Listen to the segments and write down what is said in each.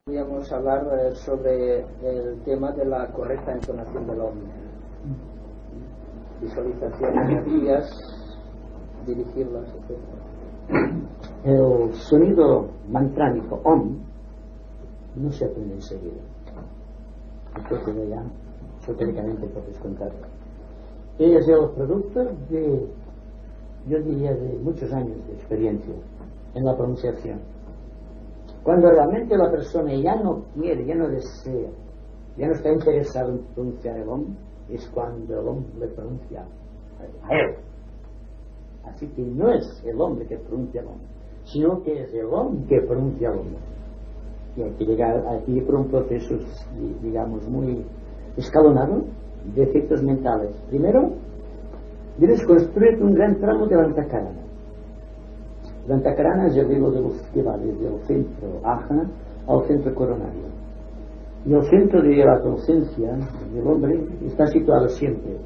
Podríamos hablar sobre el tema de la correcta entonación del OM. Visualización de energías, dirigirlas, etc. El sonido mantránico OM no se aprende enseguida. Entonces ya esotéricamente puedes contarlo. Es el producto de, yo diría, de muchos años de experiencia en la pronunciación. Cuando realmente la persona ya no quiere, ya no desea, ya no está interesado en pronunciar el OM, es cuando el OM le pronuncia a él. Así que no es el hombre que pronuncia el OM, sino que es el OM que pronuncia el OM. Y hay que llegar aquí por un proceso, digamos, muy escalonado de efectos mentales. Primero, debes construir un gran tramo de la antakarana. La antakarana es el hilo de luz que va desde el centro ajna al centro coronario. Y el centro de la conciencia del hombre está situado siempre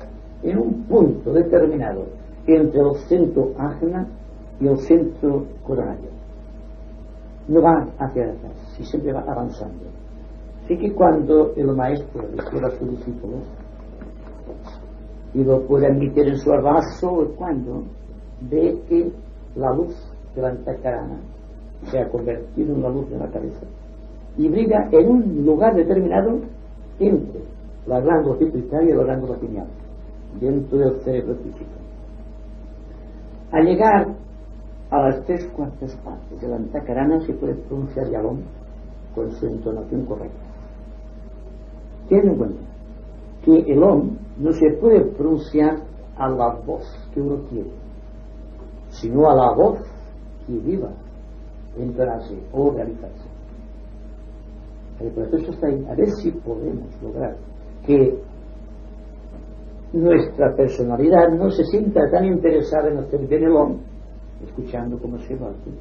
en un punto determinado entre el centro ajna y el centro coronario. No va hacia atrás, y siempre va avanzando. Así que cuando el maestro refiere a su discípulo y lo puede admitir en su vaso, cuando ve que la luz de la antakarana se ha convertido en la luz de la cabeza y brilla en un lugar determinado entre la glándula pituitaria y la glándula pineal, dentro del cerebro físico. Al llegar a las 3/4 partes de la antakarana se puede pronunciar Yalom con su entonación correcta. Ten en cuenta que el OM no se puede pronunciar a la voz que uno quiere, sino a la voz que viva entonarse o realizarse. El proceso está ahí. A ver si podemos lograr que nuestra personalidad no se sienta tan interesada en hacer bien el OM, escuchando cómo se va aquí,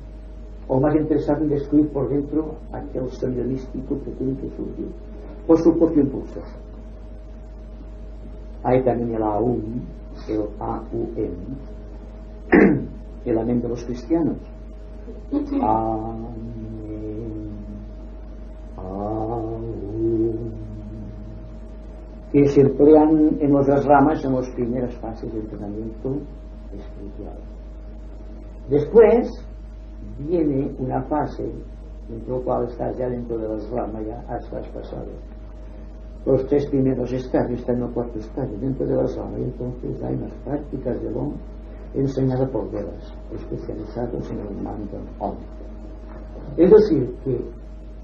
o más interesada en destruir por dentro aquel sonido místico que tiene que surgir por su propio impulso. Hay también el AUM, el AUM, el amén de los cristianos. Amén, AUM, que se emplean en otras ramas en las primeras fases del entrenamiento espiritual. Después viene una fase dentro de la cual estás ya dentro de las ramas, ya has pasado. Los 3 primeros estadios están en el 4º estadio, dentro de las ramas, y entonces hay unas prácticas del OM enseñadas por Vedas, especializados en el mantra OM. Es decir, que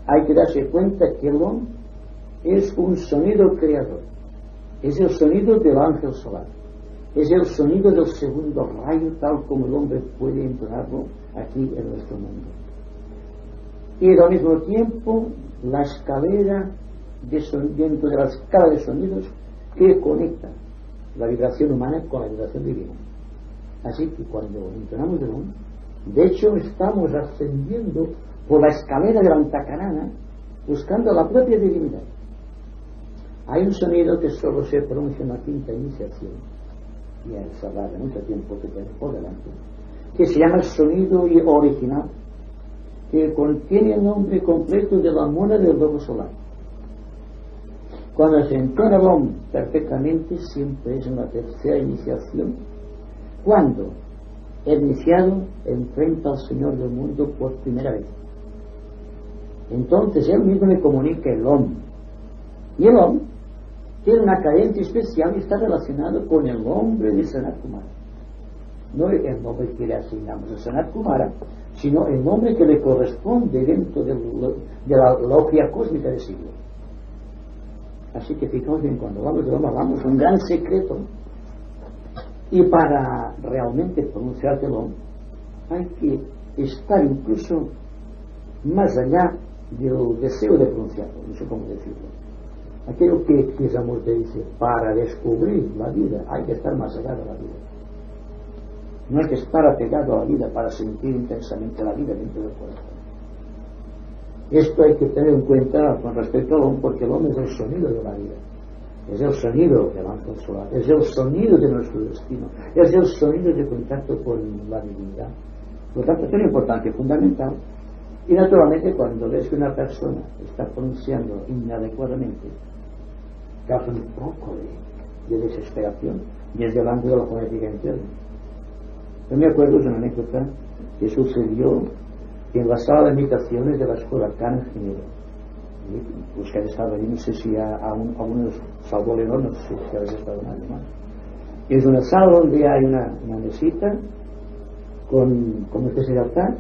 hay que darse cuenta que el OM es un sonido creador, es el sonido del ángel solar, es el sonido del segundo rayo, tal como el hombre puede entonarlo aquí en nuestro mundo. Y al mismo tiempo la escalera dentro de la escala de sonidos que conecta la vibración humana con la vibración divina. Así que cuando entonamos el OM, de hecho estamos ascendiendo por la escalera de la antakarana buscando la propia divinidad. Hay un sonido que solo se pronuncia en la 5ª iniciación, y es hablar de mucho tiempo que tenemos por delante, que se llama el sonido original, que contiene el nombre completo de la mona del globo solar. Cuando se entona el OM perfectamente, siempre es en la 3ª iniciación, cuando el iniciado enfrenta al Señor del mundo por primera vez. Entonces él mismo le comunica el OM, y el OM tiene una cadencia especial y está relacionado con el nombre de Sanat Kumara. No el nombre que le asignamos a Sanat Kumara, sino el nombre que le corresponde dentro de la logia cósmica de siglos. Así que fijaos bien, cuando hablamos de OM hablamos de un gran secreto, y para realmente pronunciar el OM hay que estar incluso más allá del deseo de pronunciarlo, no sé cómo decirlo. Aquello que Krishnamurti dice, para descubrir la vida hay que estar más allá de la vida. No hay que estar apegado a la vida para sentir intensamente la vida dentro del corazón. Esto hay que tener en cuenta con respecto al OM, porque el OM es el sonido de la vida, es el sonido del ángel solar, es el sonido de nuestro destino, es el sonido de contacto con la divinidad. Por lo tanto, es una importancia fundamental Y naturalmente cuando ves que una persona está pronunciando inadecuadamente, causa un poco de desesperación, y es llevando de la fonética interna. Yo me acuerdo de una anécdota que sucedió en la sala de meditaciones de la escuela Khan en Ginebra. Ustedes saben, no sé si algunos salvó León, no sé si habéis estado en Alemania. Es una sala donde hay una mesita con este altar,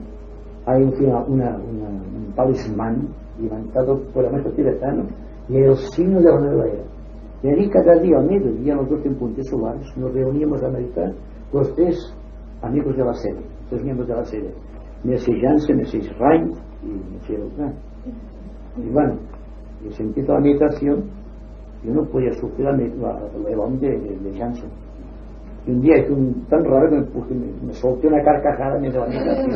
hay un talismán levantado por el maestro tibetano y el signo de la nueva era. Y allí cada día al mediodía, nosotros en Puentes Solares nos reuníamos a meditar los tres amigos de la sede, tres miembros de la sede, Messi Jansen, Messi Rein y Messi Lután. Y bueno, y se empieza la meditación, yo no podía sufrir el hombre de Jansen. Y un día hice tan raro que me solté una carcajada en la meditación.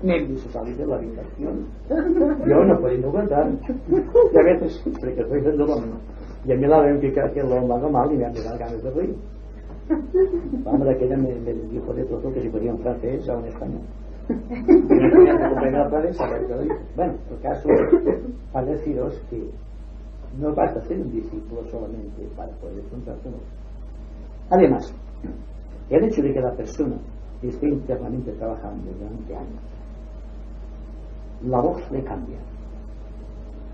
Me hizo salir de la habitación. Yo no podía aguantar. Y a veces, porque estoy haciendo lo mismo. Y a mí la ven que lo hago mal y me han dado ganas de reír. Vamos, aquella me dijo de todo que si podía en francés o en español. Y no podía comprender la francesa. Bueno, el caso es para deciros que no basta ser un discípulo solamente para poder encontrarse con otro. Además, el hecho de que la persona esté internamente trabajando durante años, la voz le cambia.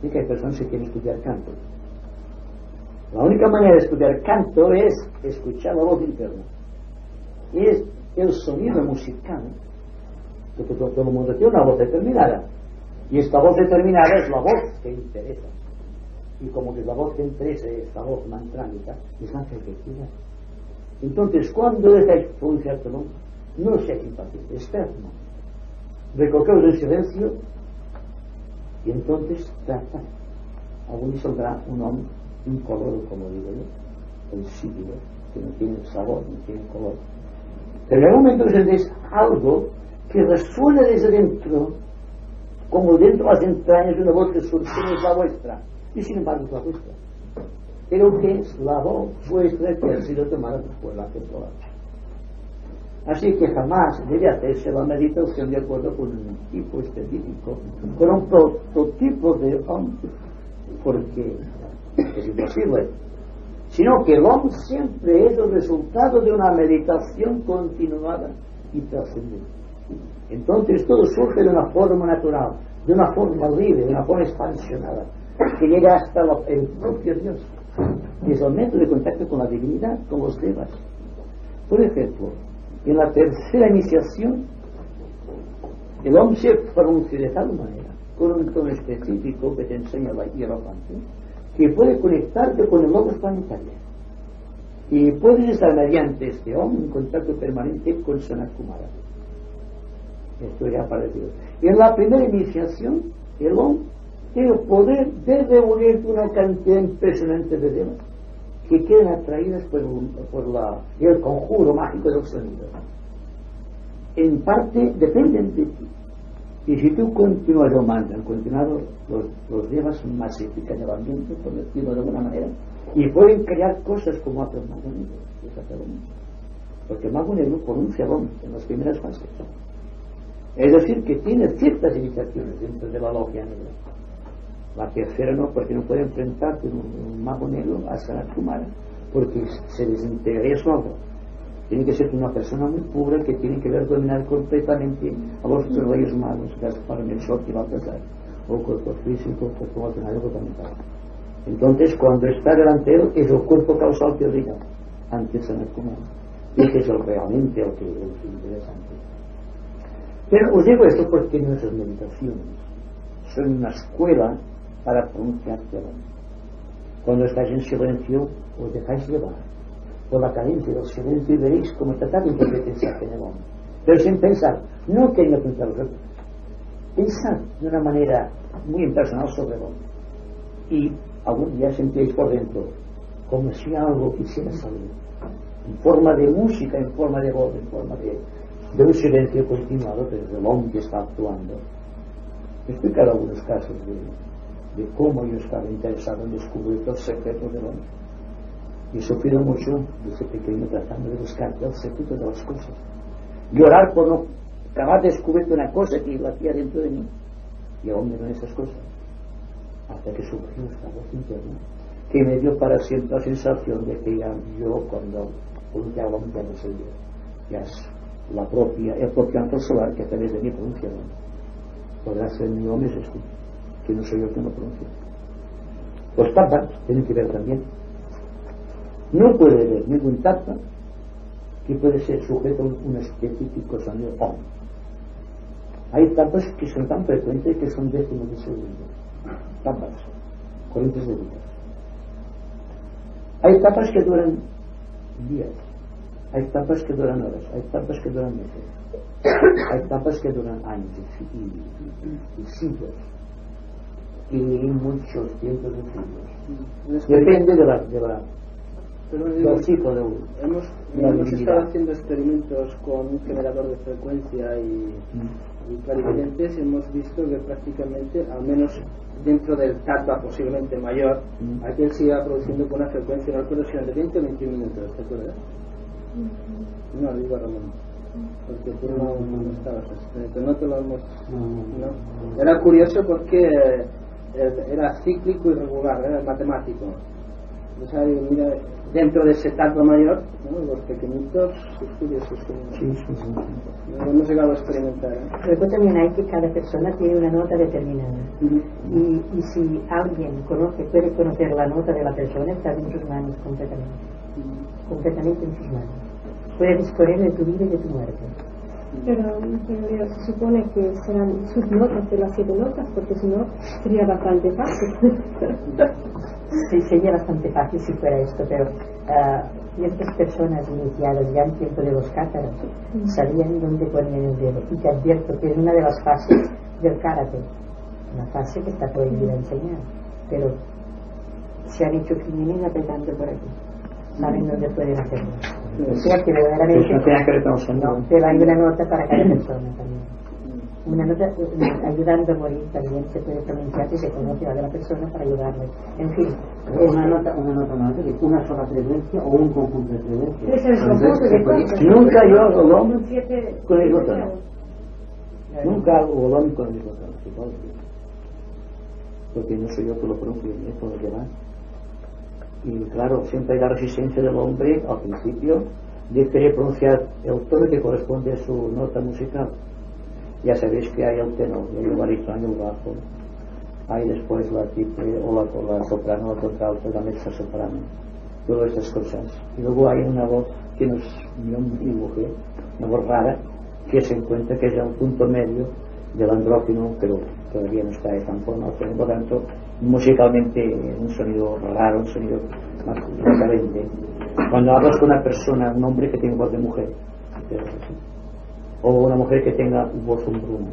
Y que hay personas que quieren estudiar canto. La única manera de estudiar canto es escuchar la voz interna. Y es el sonido musical, porque todo el mundo tiene una voz determinada. Y esta voz determinada es la voz que interesa. Y como que la voz que interesa es la voz mantránica, es la efectividad. Entonces, cuando dejáis pronunciártelo, no seáis impacientes, externo. Recogeos en silencio y entonces trata. Aún saldrá un hombre incoloro, como digo yo, insípido, que no tiene sabor, no tiene color. Pero en el momento que sentís algo que resuena desde dentro, como dentro de las entrañas de una voz que surge, es la vuestra, y sin embargo es la vuestra. Pero que es la voz vuestra que ha sido tomada por la temporada. Así que jamás debe hacerse la meditación de acuerdo con un tipo específico, con un prototipo de hombre, porque es imposible. Sino que el hombre siempre es el resultado de una meditación continuada y trascendente. Entonces todo surge de una forma natural, de una forma libre, de una forma expansionada, que llega hasta el propio Dios. Y es el método de contacto con la divinidad, con los devas. Por ejemplo, en la tercera iniciación, el hombre se pronuncia de tal manera, con un tono específico que te enseña la hierofante, que puede conectarte con el logos planetario. Y puedes estar mediante este hombre en contacto permanente con Sanat Kumara. Esto ya ha aparecido. En la primera iniciación, el hombre tiene el poder de reunir una cantidad impresionante de devas que quedan atraídas por el conjuro mágico del sonido. En parte dependen de ti. Y si tú continúas o mandan, continuado, los devas masifican el ambiente, por decirlo de alguna manera, y pueden crear cosas como hace el mago negro. Porque el mago negro pronuncia el en las primeras fases. Es decir, que tiene ciertas iniciaciones dentro de la logia negra. La tercera no, porque no puede enfrentarte un mago negro a Sanat Kumara, porque se desintegraría su alma. Tiene que ser una persona muy pura que tiene que ver dominar completamente a los reyes magos, Gaspar, Melchor y Baltasar, o cuerpo físico, cuerpo emocional, cuerpo mental. Entonces, cuando está delante de él, es el cuerpo causal que brilla ante Sanat Kumara. Y ese es realmente el que es interesante. Pero os digo esto porque nuestras meditaciones son una escuela para pronunciarte. Cuando estáis en silencio, os dejáis llevar por la cadencia del silencio y veréis cómo tratar de competenciar en el hombre. Pero sin pensar, no queriendo pensar los otros. Pensad de una manera muy impersonal sobre el hombre. Y algún día sentíais por dentro como si algo quisiera salir. En forma de música, en forma de voz, en forma de un silencio continuado, pero del hombre que está actuando. He explicado algunos casos de cómo yo estaba interesado en descubrir los secretos del hombre. Y he sufrido mucho desde pequeño tratando de buscar el secreto de las cosas. Llorar por no ha descubierto una cosa que lo hacía dentro de mí, y aún menos esas cosas, hasta que surgió esta voz interna que me dio para siempre la sensación de que ya yo, cuando pronunciaba ya no soy yo, ya es el propio ángel solar que a través de mí pronuncia. Podrá ser mi hombre, es este, que no soy yo que no pronuncio. Los tapas tienen que ver también. No puede haber ningún tapa que puede ser sujeto a un específico sonido OM. Hay tapas que son tan frecuentes que son décimos de segundo. Tapas, corrientes de vida. Hay tapas que duran días, hay tapas que duran horas, hay tapas que duran meses, hay tapas que duran años y siglos, y muchos cientos de siglos. Depende de la del ciclo de uno. Hemos estado haciendo experimentos con un generador de frecuencia y clarividentes, y hemos visto que prácticamente, al menos dentro del tapa posiblemente mayor, aquel se iba produciendo con una frecuencia, no recuerdo si eran de 20 o 21 minutos, ¿te acuerdas? No, digo a Ramón, porque tú no estabas, pero no te lo hemos... No. Era curioso porque era cíclico y regular, era matemático. O sea, mira, dentro de ese tapa mayor, ¿no? Los pequeñitos, curiosos. Sí. No hemos llegado a experimentar. Luego también hay que cada persona tiene una nota determinada. Y si alguien puede conocer la nota de la persona, está en sus manos completamente en sus manos. Puede disponer de tu vida y de tu muerte. Pero se supone que serán sus notas de las 7 notas, porque si no sería bastante fácil. Sí, sería bastante fácil si fuera esto, pero ciertas personas iniciadas ya en tiempo de los cátaros sabían dónde ponían el dedo. Y te advierto que es una de las fases del karate, una fase que está prohibida enseñar, pero se han hecho crímenes apretando por aquí, saben dónde pueden hacerlo. O sea que verdaderamente pero hay una nota para cada persona también. Una nota ayudando a morir también se puede pronunciar si se conoce a la persona para ayudarle. En fin, una nota no es una sola frecuencia o un conjunto de frecuencias. Es el conjunto de cosas. Nunca yo hago dolor con el glotón. Nunca hago dolor con el glotón, porque no soy yo que lo pronuncio, es por lo que va. Y claro, siempre hay la resistencia del hombre al principio de querer pronunciar el tono que corresponde a su nota musical. Ya sabéis que hay el tenor, hay el barítono, hay el bajo, hay después la triple o la soprano, la contralto, la mezza soprano, todas estas cosas. Y luego hay una voz que no es ni hombre ni mujer, una voz rara, que se encuentra que es el punto medio del andrógeno, pero todavía no está tan formado, por lo tanto, musicalmente un sonido raro, un sonido más diferente. Cuando hablas con una persona, un hombre que tiene voz de mujer, o una mujer que tenga voz umbruna,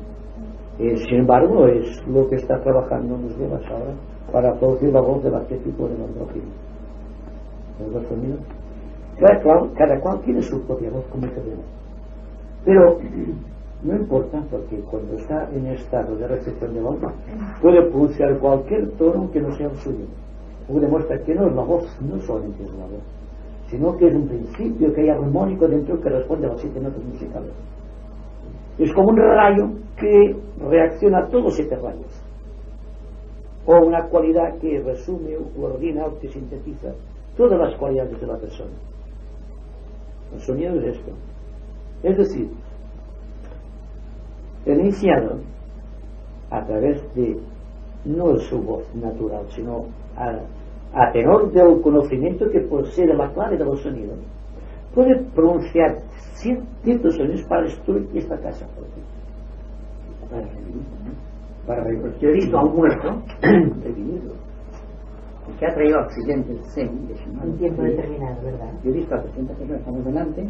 sin embargo es lo que está trabajando los demás ahora para producir la voz del arquetipo del andrógeno. ¿Los sonidos? Cada cual tiene su propia voz, como se ve, pero no importa, porque cuando está en estado de recepción del alma puede pronunciar cualquier tono que no sea el suyo, lo que demuestra que no es la voz, no solamente es la voz, sino que es un principio que hay armónico dentro que responde a las 7 notas musicales. Es como un rayo que reacciona a todos 7 rayos, o una cualidad que resume, coordina o que sintetiza todas las cualidades de la persona. El sonido es esto, es decir, el iniciado, a través de no su voz natural, sino a tenor del conocimiento que posee la clave de los sonidos, puede pronunciar ciertos sonidos para destruir esta casa. Para revivir. Yo he visto a un muerto revivirlo, que ha traído accidentes de un tiempo determinado, ¿verdad? Yo he visto a 300 personas, estamos delante,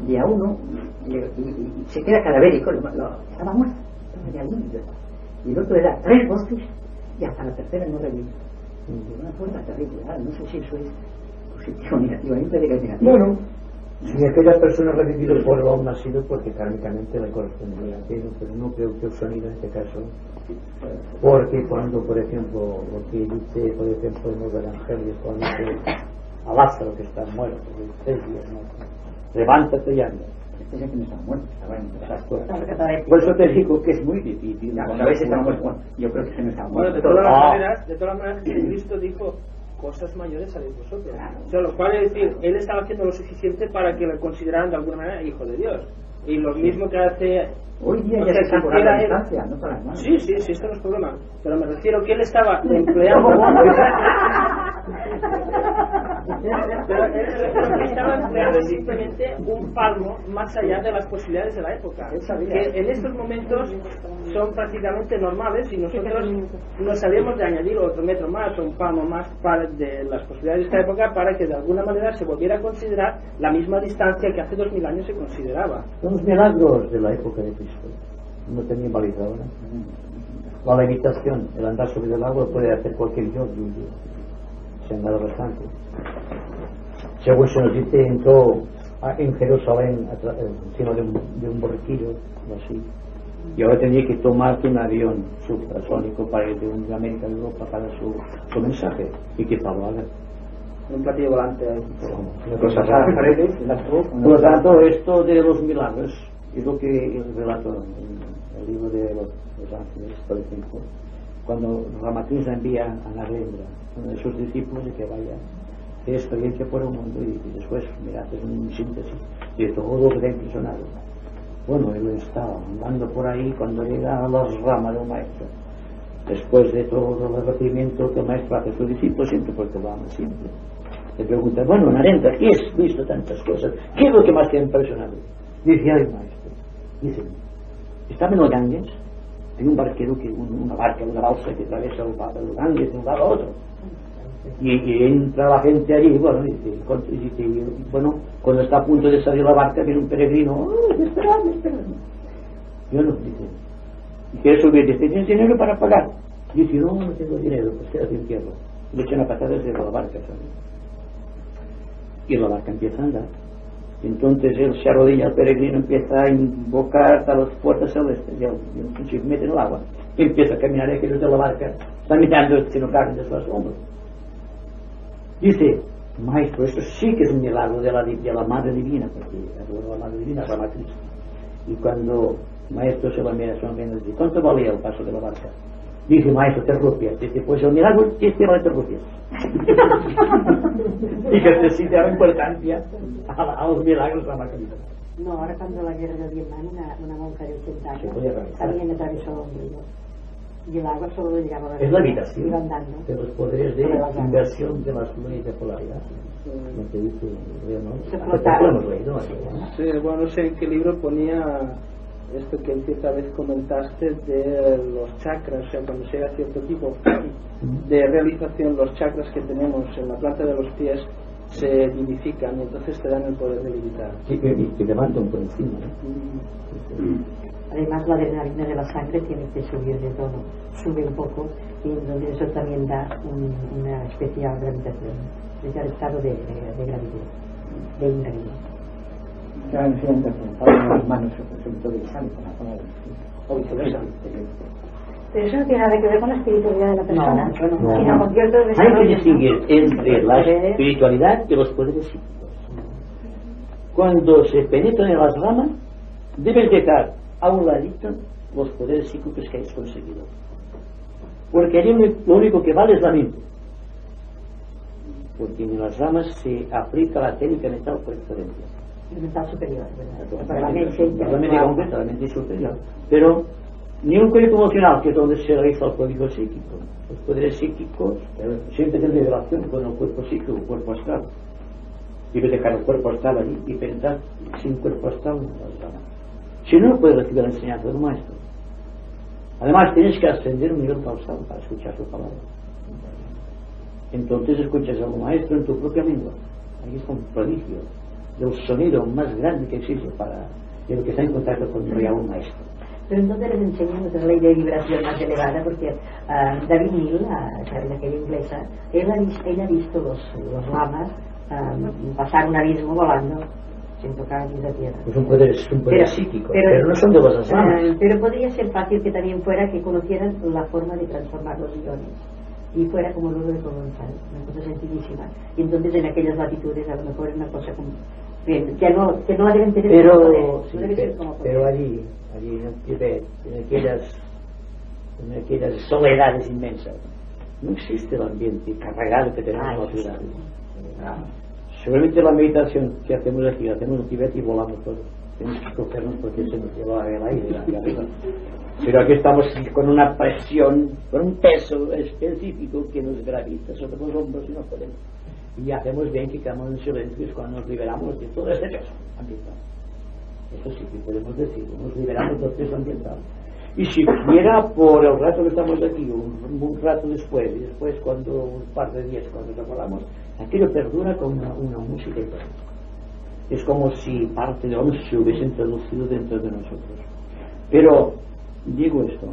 y a uno y se queda cadavérico, estaba muerto, estaba ya limpio, y el otro le da 3 voces y hasta la tercera no revive. De una forma terrible. No sé si eso es positivo o negativo, hay un negativo. Bueno, si aquella persona ha revivido por lo aún ha sido porque kármicamente le correspondería a aquello, pero no creo que el sonido en este caso, porque cuando, por ejemplo, lo que dice, por ejemplo, en los evangelios, cuando dice a Lázaro que está muerto, de 3 días muerto, levántate y anda, Este ya que no estaba muerto, estaba en Por eso te digo que es muy difícil. Cuando a veces está muerto, bueno, yo creo que se me estaba Bueno, muerto. de todas maneras, Jesucristo dijo: cosas mayores haréis vosotros. O sea, lo cual es decir, él estaba haciendo lo suficiente para que le consideraran de alguna manera hijo de Dios. Y lo mismo que hace. Hoy día o ya sea, se por la era él. distancia, no para nada. Sí, esto no es problema. Pero me refiero que él estaba empleando. Pero él estaba empleando simplemente un palmo más allá de las posibilidades de la época. Que en estos momentos son prácticamente normales y nosotros nos sabíamos de añadir otro metro más o un palmo más de las posibilidades de esta época para que de alguna manera se volviera a considerar la misma distancia que hace 2000 años se consideraba. Son los milagros de la época de Cristo. No tenían validez ahora. La levitación, el andar sobre el agua, puede hacer cualquier yo. Se han dado bastante. Según se nos dice, entró en Jerusalén encima de un borriquillo o así, y ahora tendría que tomar un avión supersónico para ir de América a Europa para su mensaje, y que Pablo haga Un platillo volante ahí. cosa rara. Por lo tanto, esto de los milagros es lo que el relato en el libro de los ángeles, por ejemplo, cuando Ramakrishna envía a Narendra, uno de sus discípulos, de que vaya de experiencia por el mundo, y después, mira, haces un síntesis de todo lo que te ha impresionado. Bueno, él estaba andando por ahí cuando llega a las ramas del maestro, después de todo el requerimiento que el maestro hace a sus discípulos, siempre, porque lo ama siempre. Le pregunta: bueno, Narendra, ¿qué has visto tantas cosas? ¿Qué es lo que más te ha impresionado? Dice: ay, maestro, dice, estaba en los Ganges, hay un barquero, una barca, una balsa que atraviesa el Ganges de un lado a otro, y entra la gente allí, bueno, dice, bueno, cuando está a punto de salir la barca viene un peregrino: esperadme. Yo no, dice, ¿y quieres subir? Dice: ¿tienes dinero para pagar? Dice: no tengo dinero, pues quédate en tierra. Le echan a patada desde la barca, ¿sabes? Y la barca empieza a andar. Entonces él se arrodilla, el peregrino empieza a invocar hasta las puertas celestes, y el chico mete en el agua y empieza a caminar, y aquellos de la barca están mirando si no caen de sus hombros. Dice: maestro, esto sí que es un milagro de la Madre Divina, porque adoro la Madre Divina, Ramakrishna. Y cuando el maestro se va a mirar, dice: ¿cuánto valía el paso de la barca? Dice: maestro, 3 rupias. Dice: pues el milagro vale 3 rupias. Y que se siente la importancia a los milagros de la Ramakrishna. No, ahora cuando la guerra de Vietnam, una monja de 80 años alguien atravesó el ombligo y el agua solo le llegaba a la es la habitación iba andando de los poderes de inversión de las leyes de polaridad. No te dice, ¿no? Hemos leído aquí, ¿no? Sí, bueno, no sé en qué libro ponía esto que cierta vez comentaste de los chakras. O sea, cuando se llega a cierto tipo de realización, los chakras que tenemos en la planta de los pies se vivifican y entonces te dan el poder de levitar. Sí, y te levantan por encima, ¿no? Además, la adrenalina de la sangre tiene que subir de tono, sube un poco, y entonces eso también da una especial gravitación, es el estado de gravidez, de ingravidez. Claro, siempre con las manos sobre todo y sale con la zona o viceversa. Pero eso no tiene nada que ver con la espiritualidad de la persona, sino con ciertos Hay que desarrollos. distinguir entre la espiritualidad y los poderes psíquicos. Cuando se penetran en las ramas, debes dejar a un ladito los poderes psíquicos que hayas conseguido, porque allí lo único que vale es la mente, porque en las ramas se aplica la técnica mental por excelencia. El mental superior, ¿verdad? Para la mente La mente superior. Pero ni un cuerpo emocional, que es donde se realiza el código psíquico. Los poderes psíquicos siempre tienen relación con el cuerpo psíquico, el cuerpo astral. Debes dejar el cuerpo astral allí y pensar sin cuerpo astral en las ramas. Si no, no puedes recibir la enseñanza del maestro. Además, tienes que ascender un nivel causal para escuchar su palabra. Entonces escuchas al maestro en tu propia lengua. Ahí está un prodigio del sonido más grande que existe para el que está en contacto con el real maestro. Pero entonces les enseñan otra ley de vibración más elevada, porque David Neal, aquella inglesa, ella ha visto los lamas pasar un abismo volando sin tocar ni la tierra. Es un poder psíquico, pero no son de los lamas. Pero podría ser fácil que también fuera que conocieran la forma de transformar los iones y fuera como el oro de Provençal, una cosa sencillísima. Y entonces en aquellas latitudes a lo mejor es una cosa como que no la deben tener pero allí en Tibet, en aquellas soledades inmensas, no existe el ambiente cargado que tenemos en las ciudades. Seguramente la meditación que hacemos aquí, la hacemos en Tibet y volamos todos. Tenemos que cogernos porque se nos lleva el aire hacia arriba. Pero aquí estamos con una presión, con un peso específico que nos gravita sobre los hombros y no podemos. Y hacemos bien que quedamos en silencio cuando nos liberamos de todo este peso ambiental. Eso sí que podemos decir, nos liberamos del peso ambiental. Y si quiera por el rato que estamos aquí, un rato después, y después cuando un par de días cuando nos acordamos, aquello perdura con una música y todo. Es como si parte de algo se hubiese introducido dentro de nosotros. Pero digo esto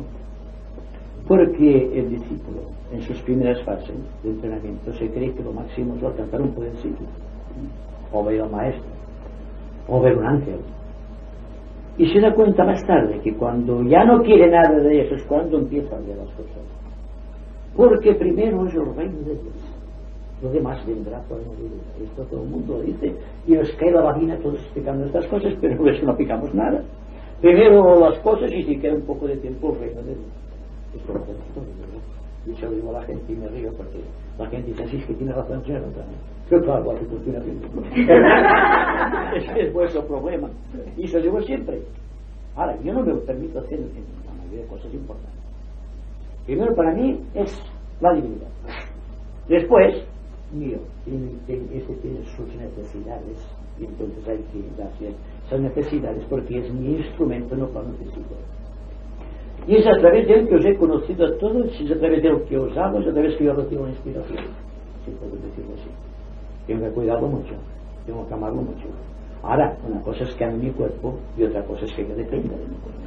porque el discípulo en sus primeras fases de entrenamiento se cree que lo máximo es alcanzar un poder psíquico, o ver al maestro, o ver un ángel, y se da cuenta más tarde que cuando ya no quiere nada de eso es cuando empieza a ver las cosas, porque primero es el reino de Dios. Lo demás vendrá por añadidura. Esto todo el mundo lo dice y nos cae la vagina todos explicando estas cosas, pero no es que no aplicamos nada. Primero las cosas y si queda un poco de tiempo el reino de Dios. Esto lo hacemos todo, ¿verdad? Y se lo digo a la gente y me río porque la gente dice así, es que tiene razón, señor. Pero claro, la cultura es vuestro problema. Y se lo digo siempre. Ahora, yo no me permito hacer la mayoría de cosas importantes. Primero para mí es la divinidad. Después, mío, ese tiene sus necesidades y entonces hay que darse esas necesidades porque es mi instrumento, no lo necesito. Y es a través de él que os he conocido a todos, es a través de él que os amo, es a través que yo recibo la inspiración, si puedo decirlo así. Tengo que cuidarlo mucho, tengo que amarlo mucho. Ahora, una cosa es que ame mi cuerpo y otra cosa es que yo dependa de mi cuerpo.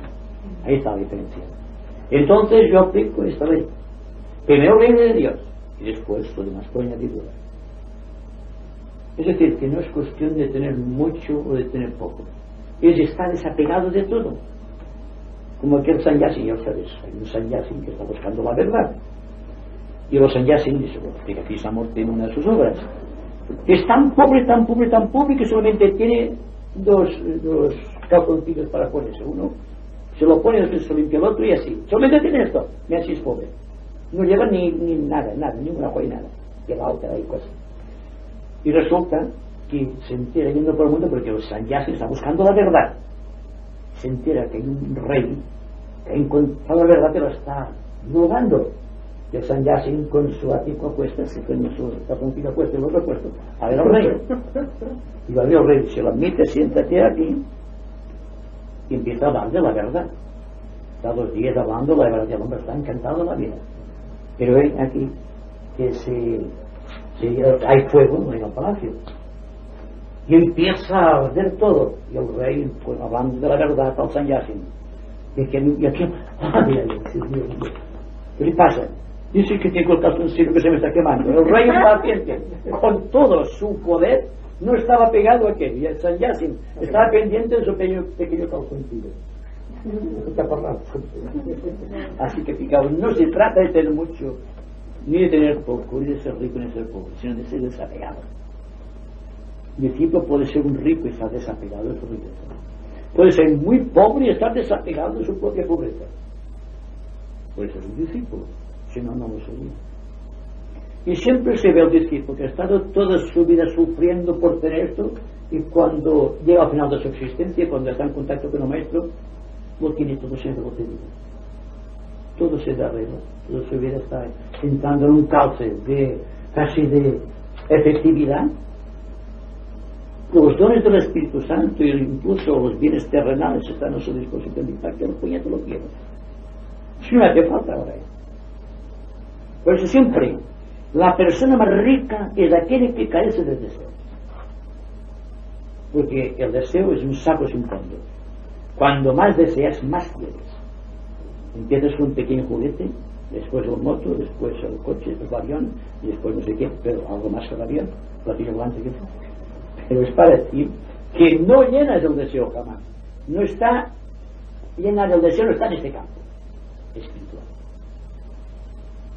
Ahí está la diferencia. Entonces yo aplico esta ley. Primero viene de Dios y después lo demás por añadidura. Es decir, que no es cuestión de tener mucho o de tener poco, es estar desapegado de todo, como aquel sannyasin, ya sabes, hay un sannyasin que está buscando la verdad y los sannyasin, dice, bueno, que aquí Krishnamurti en una de sus obras, es tan pobre que solamente tiene dos calzoncillos para ponerse, uno se lo pone, después se limpia el otro y así, solamente tiene esto, y así es pobre. No lleva ni nada, ninguna joya, nada. Lleva otra y cosas. Y resulta que se entera yendo por el mundo porque los sannyasin está buscando la verdad. Se entera que hay un rey que ha encontrado la verdad pero está dudando. Y el sannyasin con su ático a cuestas, se con su taponcillo a cuestas y el otro puesto, a ver al rey. Y va a ver al rey, se lo admite, siéntate aquí y empieza a hablar de la verdad. Está 2 días hablando de la verdad y el hombre está encantado de la vida. Pero ven aquí que hay fuego en el palacio y empieza a arder todo y el rey, pues, hablando de la verdad al sannyasin y aquí mira, ¿qué le pasa? Dice que tengo el calzoncillo que se me está quemando. El rey impaciente con todo su poder no estaba pegado a aquello y el sannyasin estaba pendiente de su pequeño calzoncillo. Así que fijaos, no se trata de tener mucho ni de tener poco, ni de ser rico ni de ser pobre, sino de ser desapegado. Mi discípulo puede ser un rico y estar desapegado de su riqueza, puede ser muy pobre y estar desapegado de su propia pobreza. Por eso es un discípulo, si no, no lo sería. Y siempre se ve el discípulo que ha estado toda su vida sufriendo por tener esto y cuando llega al final de su existencia, cuando está en contacto con el maestro, lo tiene todo siempre obtenido. Todo se da arreglo, toda su vida está entrando en un cauce casi de efectividad. Los dones del Espíritu Santo e incluso los bienes terrenales están a su disposición, y para que el puñeto lo quiera. Si no hace falta ahora. Por eso siempre la persona más rica es aquella que carece del deseo, porque el deseo es un saco sin fondo. Cuando más deseas, más quieres. Empiezas con un pequeño juguete, después el moto, después el coche, después el avión, y después no sé qué, pero algo más que el avión, platillo volante que... Pero es para decir que no llenas el deseo jamás. No está llenas el deseo, no está en este campo espiritual.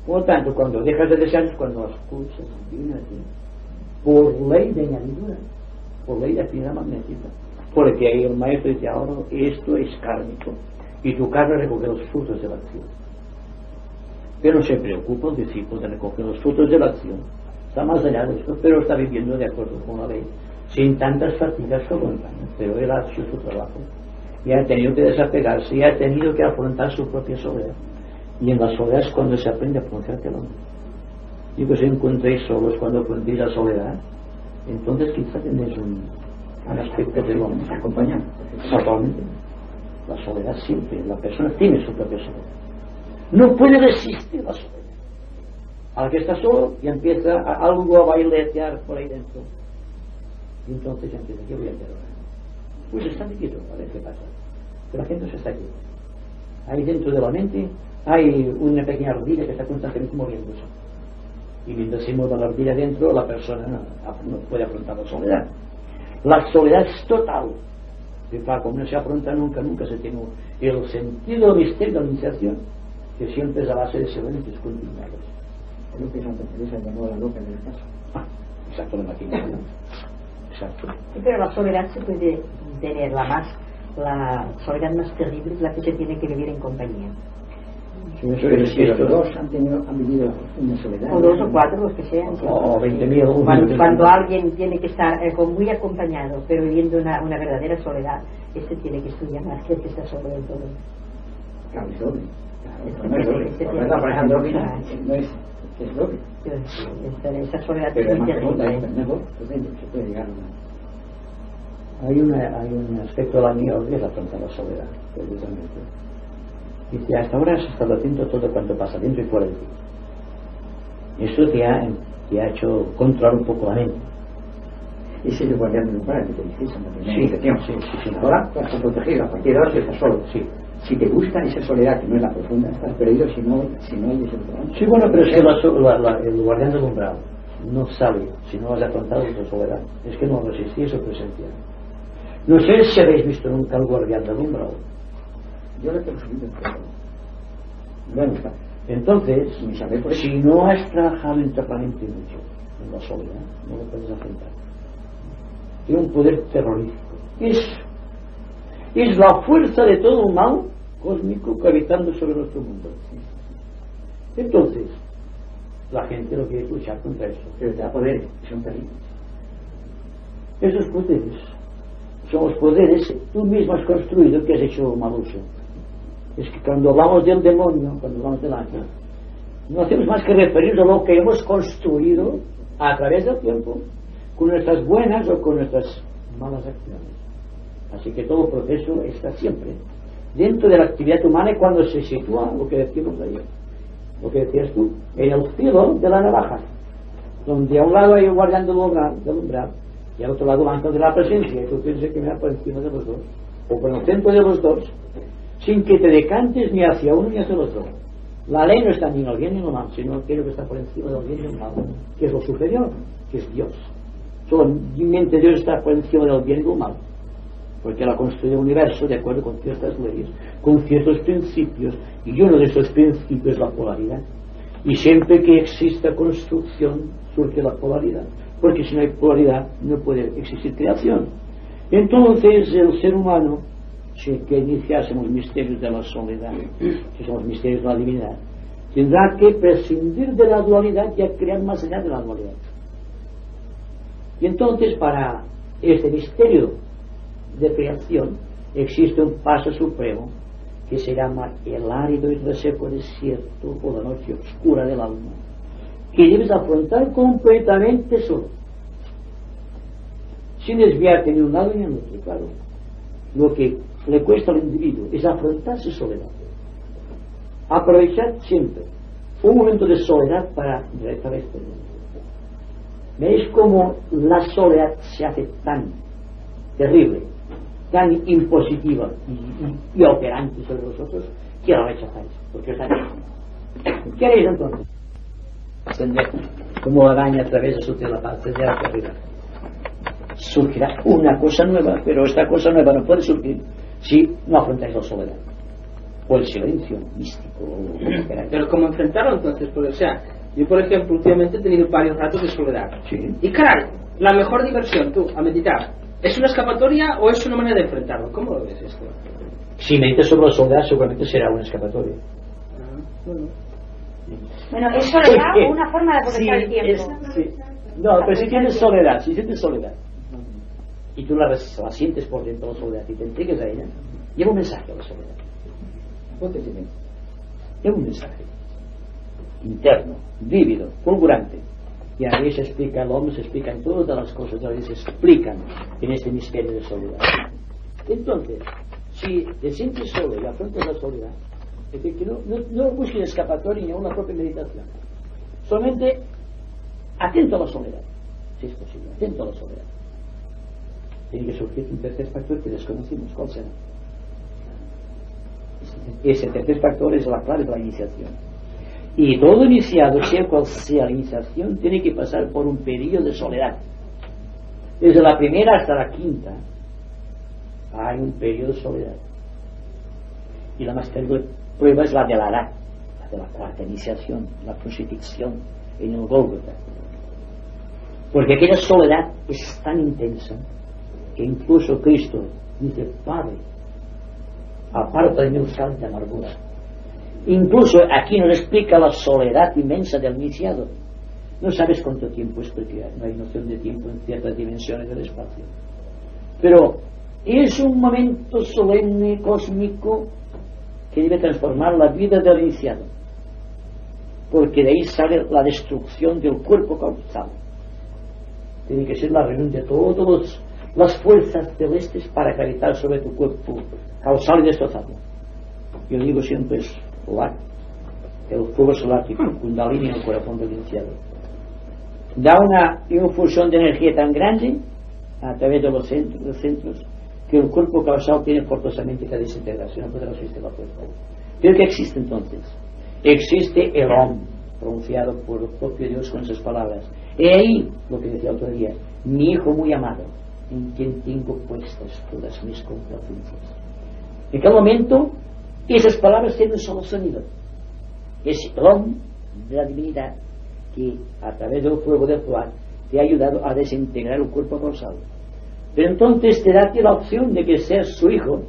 Por lo tanto, cuando dejas de desear es cuando las cosas vienen a ti por ley de añadidura. por ley de afinidad magnética, porque ahí el maestro dice ahora esto es kármico y tu karma recoge los frutos de la acción. Pero no se preocupa el discípulo de recoger los frutos de la acción, está más allá de esto, pero está viviendo de acuerdo con la ley, sin tantas fatigas como el baño, pero él ha hecho su trabajo y ha tenido que desapegarse y ha tenido que afrontar su propia soledad, y en la soledad es cuando se aprende a pronunciar el hombre. Digo, si encontréis solos cuando aprendéis la soledad, entonces quizá tenéis un aspecto del hombre acompañado. Totalmente. La soledad siempre, la persona tiene su propia soledad, no puede resistir la soledad. Al que está solo y empieza algo a bailetear por ahí dentro, y entonces ya empieza, ¿qué voy a hacer ahora? Pues está quieto, a ver qué pasa. Pero la gente no se está quieto. Ahí dentro de la mente hay una pequeña ardilla que está constantemente moviéndose, y mientras se mueva la ardilla dentro, la persona no puede afrontar la soledad. La soledad es total, y claro, como no se afronta nunca se tiene el sentido del misterio de la iniciación, que siempre es a base de silencios continuados. Es lo que Santa Teresa llamó la loca del caso. Exacto, la maquinaria. Exacto. Sí, pero la soledad se puede tener la soledad más terrible es la que se tiene que vivir en compañía. Pero si los dos han vivido una soledad. O 2 o 4, los que sean. O 20.000. Cuando alguien tiene que estar muy acompañado, pero viviendo una verdadera soledad, este tiene que estudiar más que el que está solo del todo. Claro, es doble. Claro, no es doble. Por ejemplo, no es doble. Esa soledad pero es muy terrible. Se puede llegar a Hay un aspecto de la mía que es afrontar la soledad, precisamente. Dice, hasta ahora has estado atento a todo cuanto pasa dentro y fuera de ti. Eso te ha hecho controlar un poco la mente. Ese es el guardián del umbral que te dijiste en la primera Sí, iniciación. sí. Ahora vas a proteger, a partir de ahora estás solo. Sí. Si te gusta esa soledad, que no es la profunda, estás perdido si no hay ese umbral. Sí, bueno, pero es que el guardián del umbral no sale si no has afrontado tu soledad. Es que no resistís su presencia. No sé si habéis visto nunca al guardián del umbral. Yo lo tengo subido en todo. Bueno, está. Entonces, por eso. si no has trabajado internamente mucho en la soledad, no lo puedes afrontar. Tiene un poder terrorífico. Es la fuerza de todo un mal cósmico gravitando sobre nuestro mundo. Entonces, la gente lo quiere luchar contra eso. Pero te da poderes, son terribles. Esos poderes son los poderes que tú mismo has construido, que has hecho mal uso. Es que cuando hablamos del demonio, cuando hablamos del ángel, no hacemos más que referirnos a lo que hemos construido a través del tiempo, con nuestras buenas o con nuestras malas acciones. Así que todo proceso está siempre dentro de la actividad humana, y cuando se sitúa lo que decimos ayer, lo que decías tú, en el filo de la navaja, donde a un lado hay un guardián del umbral y al otro lado el ángel de la presencia, y tú tienes que mirar por encima de los dos o por el centro de los dos, sin que te decantes ni hacia uno ni hacia el otro. La ley no está ni en el bien ni en el mal, sino que está por encima del bien y del mal, que es lo superior, que es Dios. Solamente Dios está por encima del bien y del mal, porque Él ha construido el universo de acuerdo con ciertas leyes, con ciertos principios, y uno de esos principios es la polaridad. Y siempre que exista construcción surge la polaridad, porque si no hay polaridad no puede existir creación. Entonces el ser humano, si que iniciásemos misterios de la soledad, si somos misterios de la divinidad, tendrá que prescindir de la dualidad y a crear más allá de la dualidad. Y entonces para este misterio de creación existe un paso supremo que se llama el árido y reseco desierto o la noche oscura del alma, que debes afrontar completamente solo, sin desviarte ni un lado ni al otro. Claro, lo que le cuesta al individuo es afrontarse soledad, aprovechar siempre un momento de soledad para realizar la experiencia. ¿Veis cómo la soledad se hace tan terrible, tan impositiva y operante sobre vosotros, que la rechazáis? Porque os haréis. ¿Qué haréis entonces? Ascender como araña a través de su tela para ascender hacia arriba. Surgirá una cosa nueva, pero esta cosa nueva no puede surgir si no afrontáis la soledad o el silencio místico. Pero ¿cómo enfrentarlo entonces? Porque, o sea, yo por ejemplo últimamente he tenido varios ratos de soledad. Sí. Y caray, la mejor diversión, tú, a meditar, ¿es una escapatoria o es una manera de enfrentarlo? ¿Cómo lo ves esto? Si meditas sobre la soledad, seguramente será una escapatoria. Bueno, es soledad o una forma de aprovechar el tiempo. No, pero si tienes soledad, y tú la sientes por dentro de la soledad y te entregues a ella, lleva un mensaje a la soledad. Lleva un mensaje interno, vívido, fulgurante. Y ahí se explica, el hombre se explica en todas las cosas, ahí se explican en este misterio de soledad. Entonces, si te sientes solo y afrontas la soledad, es decir, que no busques escapatoria ni una propia meditación, solamente atento a la soledad, si es posible, atento a la soledad. Tiene que surgir un tercer factor que desconocimos. ¿Cuál será? Ese tercer factor es la clave de la iniciación. Y todo iniciado, sea cual sea la iniciación, tiene que pasar por un periodo de soledad. Desde la primera hasta la quinta hay un periodo de soledad. Y la más terrible prueba es la de la edad, la de la cuarta iniciación, la crucifixión en el Gólgota. Porque aquella soledad es tan intensa que incluso Cristo dice: Padre, aparta de mí el cáliz de amargura. Incluso aquí nos explica la soledad inmensa del iniciado. No sabes cuánto tiempo es, porque no hay noción de tiempo en ciertas dimensiones del espacio, pero es un momento solemne, cósmico, que debe transformar la vida del iniciado, porque de ahí sale la destrucción del cuerpo causal. Tiene que ser la reunión de todas las fuerzas celestes para calentar sobre tu cuerpo causal y destrozarlo. Yo digo siempre es el fuego solar que Kundalini en el corazón del iniciado da una infusión de energía tan grande a través de los centros que el cuerpo causal tiene forzosamente que desintegrarse, no podrá resistir la fuerza. Pero ¿qué existe entonces? Existe el Om, pronunciado por el propio Dios con esas palabras. He ahí lo que decía el otro día: mi hijo muy amado, en quien tengo puestas todas mis complacencias. En cada momento esas palabras tienen solo sonido. Es el Om de la divinidad que a través del fuego del Fuat te ha ayudado a desintegrar el cuerpo causal. Pero entonces te da a ti la opción de que seas su hijo,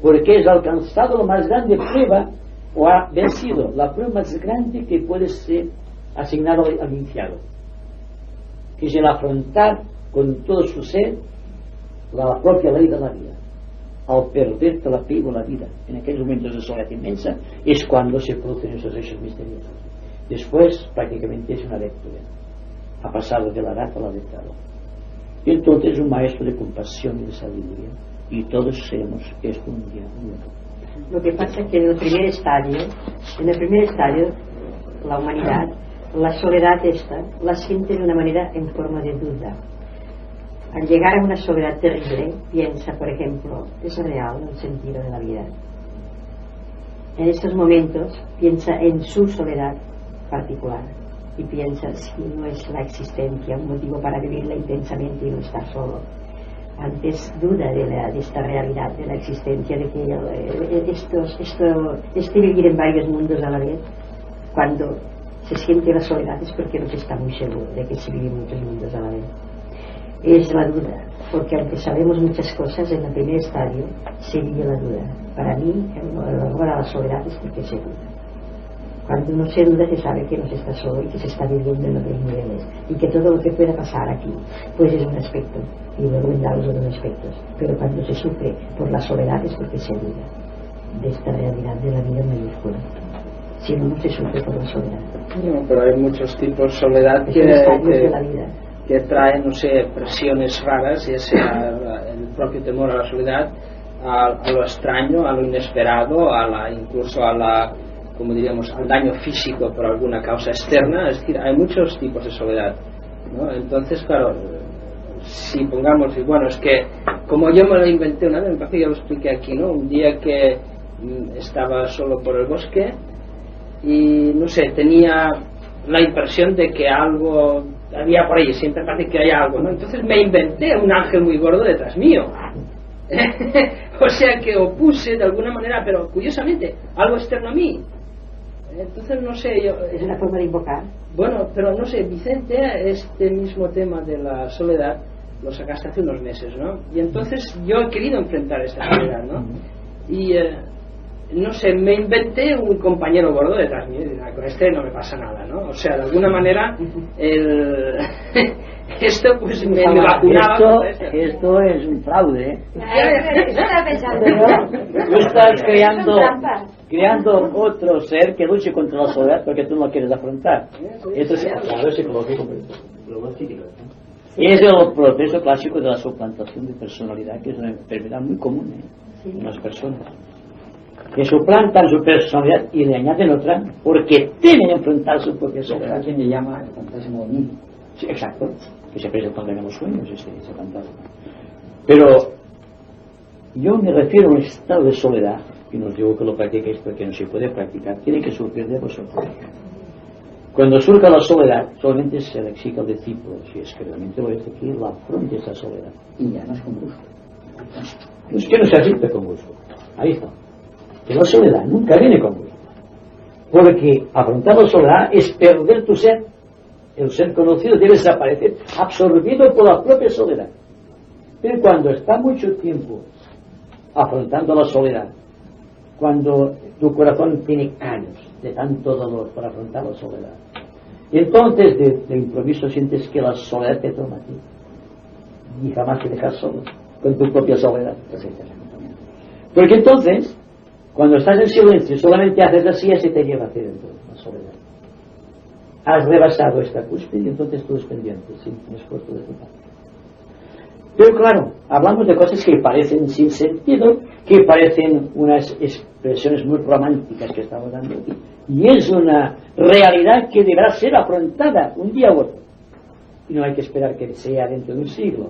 porque has alcanzado la más grande prueba, o ha vencido la prueba más grande que puede ser asignado al iniciado, que es el afrontar con todo su ser la propia ley de la vida. Al perder el apego a la vida en aquellos momentos de soledad inmensa es cuando se producen esos hechos misteriosos. Después prácticamente es una lectura, ha pasado de la edad a la lectura. Y entonces es un maestro de compasión y de sabiduría, y todos seremos esto un día. Lo que pasa es que en el primer estadio la humanidad, la soledad esta la siente de una manera en forma de duda. Al llegar a una soledad terrible, piensa, por ejemplo, ¿es real el sentido de la vida? En estos momentos piensa en su soledad particular y piensa si no es la existencia un motivo para vivirla intensamente y no estar solo. Antes duda de esta realidad de la existencia, de que este vivir en varios mundos a la vez, cuando se siente la soledad es porque no se está muy seguro de que se vive en muchos mundos a la vez. Es la duda, porque aunque sabemos muchas cosas, en el primer estadio se vive la duda. Para mí, ahora la soledad es porque se duda. Cuando uno se duda, se sabe que no se está solo y que se está viviendo en otros niveles, y que todo lo que pueda pasar aquí pues es un aspecto y luego vendrá los otros aspectos. Pero cuando se sufre por la soledad es porque se duda de esta realidad de la vida mayúscula. Si no, no se sufre por la soledad. No, pero hay muchos tipos de soledad que traen, no sé, presiones raras, ya sea el propio temor a la soledad, a lo extraño, a lo inesperado, incluso como diríamos, al daño físico por alguna causa externa. Es decir, hay muchos tipos de soledad, ¿no? Entonces, claro, si pongamos, y bueno, es que como yo me lo inventé una vez, me parece que ya lo expliqué aquí, ¿no? Un día que estaba solo por el bosque y no sé, tenía la impresión de que algo había por ahí, siempre parece que hay algo, ¿no? Entonces me inventé un ángel muy gordo detrás mío. O sea que opuse de alguna manera, pero curiosamente, algo externo a mí. Entonces, no sé, yo... Es una forma de invocar. Bueno, pero no sé, Vicente, este mismo tema de la soledad lo sacaste hace unos meses, ¿no? Y entonces yo he querido enfrentar esta soledad, ¿no? Y no sé, me inventé un compañero gordo detrás mío, y con este no me pasa nada, ¿no? O sea, de alguna manera esto pues me vacunaba. Esto es un fraude, ¿eh? Eso estaba pensando. Tú estás creando otro ser que luche contra la soledad porque tú no quieres afrontar. Esto es claro, psicológico. Y es el proceso clásico de la suplantación de personalidad, que es una enfermedad muy común en las personas. Que suplantan su personalidad y le añaden otra porque temen enfrentar su propia soledad. ¿A quién le llama el fantasma bonito? Sí, exacto, que se presenta en los sueños ese fantasma. Pero yo me refiero a un estado de soledad, y no os digo que lo practiquéis porque no se puede practicar, tiene que surgir de vosotros. Cuando surja la soledad, solamente se le exige al discípulo, si es que realmente lo es, que la afronte esa soledad. Y ya no es con gusto. Es que no se acepta con gusto. Ahí está. Que la soledad nunca viene con gusto. Porque afrontar la soledad es perder tu ser. El ser conocido debe desaparecer, absorbido por la propia soledad. Pero cuando está mucho tiempo afrontando la soledad, cuando tu corazón tiene callos de tanto dolor por afrontar la soledad, y entonces de improviso sientes que la soledad te toma a ti y jamás te dejas solo con tu propia soledad. Porque entonces, cuando estás en silencio, solamente haces así y se te lleva hacia dentro la soledad. Has rebasado esta cúspide y entonces todo es pendiente, sin esfuerzo de tu parte. Pero claro, hablamos de cosas que parecen sin sentido, que parecen unas expresiones muy románticas que estamos dando aquí. Y es una realidad que deberá ser afrontada un día u otro. Y no hay que esperar que sea dentro de un siglo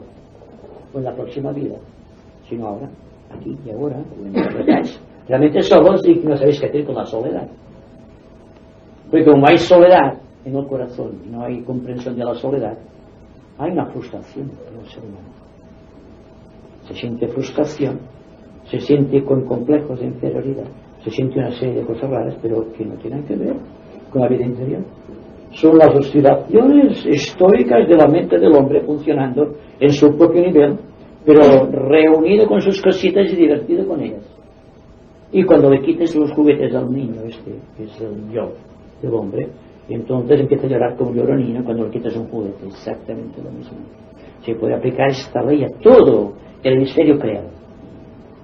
o en la próxima vida, sino ahora, aquí y ahora, o en el recaes. Realmente solos y no sabéis qué hacer con la soledad. Porque como hay soledad en el corazón y no hay comprensión de la soledad, hay una frustración en el ser humano. Se siente frustración, se siente con complejos de inferioridad, se siente una serie de cosas raras, pero que no tienen que ver con la vida interior. Son las oscilaciones históricas de la mente del hombre funcionando en su propio nivel, pero reunido con sus cositas y divertido con ellas. Y cuando le quites los juguetes al niño, que es el yo del hombre, entonces empieza a llorar como llora un niño cuando le quitas un juguete. Exactamente lo mismo. Se puede aplicar esta ley a todo el hemisferio creado,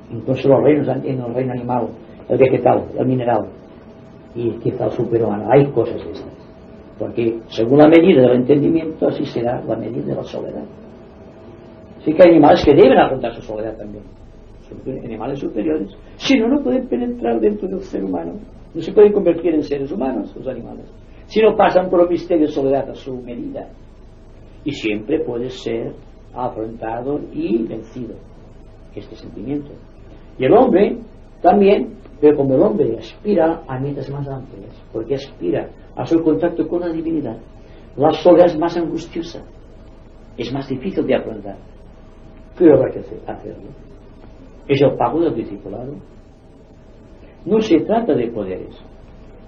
incluso los reinos, en el reino animal, el vegetal, el mineral y quizá el superhumano. Hay cosas de estas, porque según la medida del entendimiento, así será la medida de la soledad. Sí que hay animales que deben afrontar su soledad también, son animales superiores, si no, no pueden penetrar dentro del ser humano, no se pueden convertir en seres humanos los animales, si no pasan por el misterio de soledad a su medida, y siempre puede ser afrontado y vencido este sentimiento. Y el hombre también, pero como el hombre aspira a metas más amplias, porque aspira a su contacto con la divinidad, la soledad es más angustiosa, es más difícil de afrontar. ¿Qué habrá que hacerlo? Es el pago del discipulado. No se trata de poderes,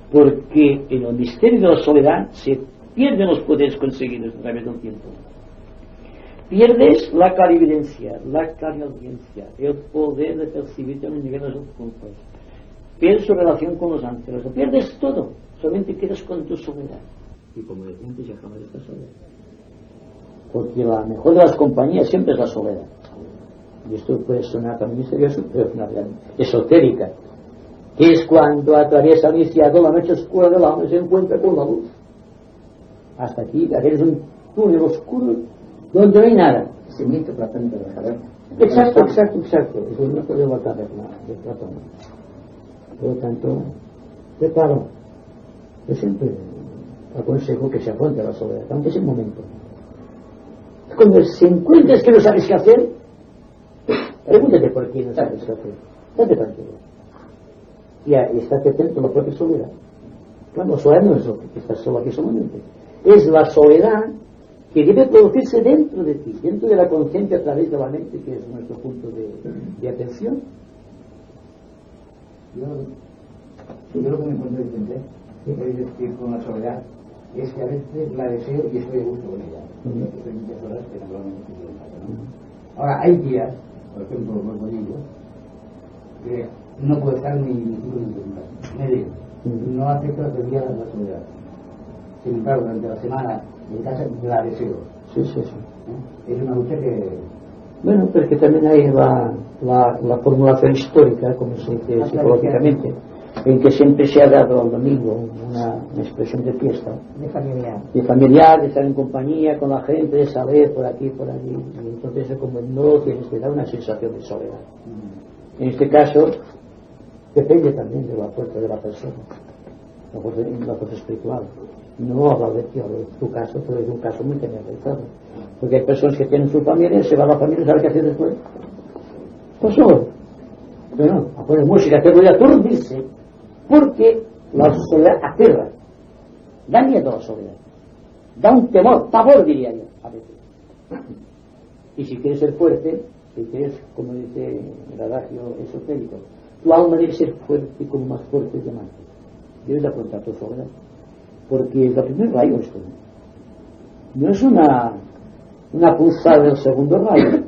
porque en el misterio de la soledad se pierden los poderes conseguidos a través del tiempo. Pierdes la clarividencia, la clariaudiencia, el poder de percibirte en los niveles ocultos. Pierdes tu relación con los ángeles, lo pierdes todo, solamente quedas con tu soledad. Y como decía antes, ya jamás estás soledad. Porque la mejor de las compañías siempre es la soledad. Y esto puede sonar también misterioso, pero es una realidad esotérica. Que es cuando atraviesa el iniciado la noche oscura del alma y se encuentra con la luz. Hasta aquí, eres un túnel oscuro donde no hay nada. Ese mito platónico de la caverna. Exacto. Es el mito de la caverna de Platón. Por lo tanto, preparo. Yo siempre aconsejo que se afronte la soledad, aunque es el momento. Cuando se encuentres que no sabes qué hacer, pregúntate por qué no sabes qué hacer. Estate tranquilo. Y estate atento a la propia soledad. Claro, la soledad no es lo que estás solo aquí solamente. Es la soledad que debe producirse dentro de ti, dentro de la conciencia a través de la mente, que es nuestro punto de atención. Yo lo que me encuentro, Vicente, Queréis decir con la soledad es que a veces la deseo y estoy a gusto con ella. Estoy muchas horas que naturalmente estoy en casa, ¿no? Ahora, hay días, por ejemplo, como digo, que no puedo estar ni 5 minutos en casa. Me digo, no acepto la teoría de la soledad. Sin embargo, durante la semana en casa la deseo. Sí, sí, sí. Es una lucha que... Bueno, pero es que también hay la formulación histórica, como se dice psicológicamente, en que siempre se ha dado al domingo una expresión de fiesta, de familiar, de estar en compañía con la gente, de saber por aquí, por allí, y entonces como no tienes que dar una sensación de soledad. En este caso depende también de la fuerza de la persona, la fuerza espiritual. No hablo de ti, hablo de tu caso, pero es un caso muy generalizado, porque hay personas que tienen su familia, se va a la familia, ¿sabe qué hacer después? Pues solo, pero no, a poner música, que voy a aturdirse, porque la soledad aterra, da miedo a la soledad, da un temor, pavor diría yo a veces. Y si quieres ser fuerte, si quieres, como dice el adagio esotérico, tu alma debe ser fuerte como más fuerte el diamante, debes de afrontar tu soledad, porque el primer rayo esto no es una pulsada del segundo rayo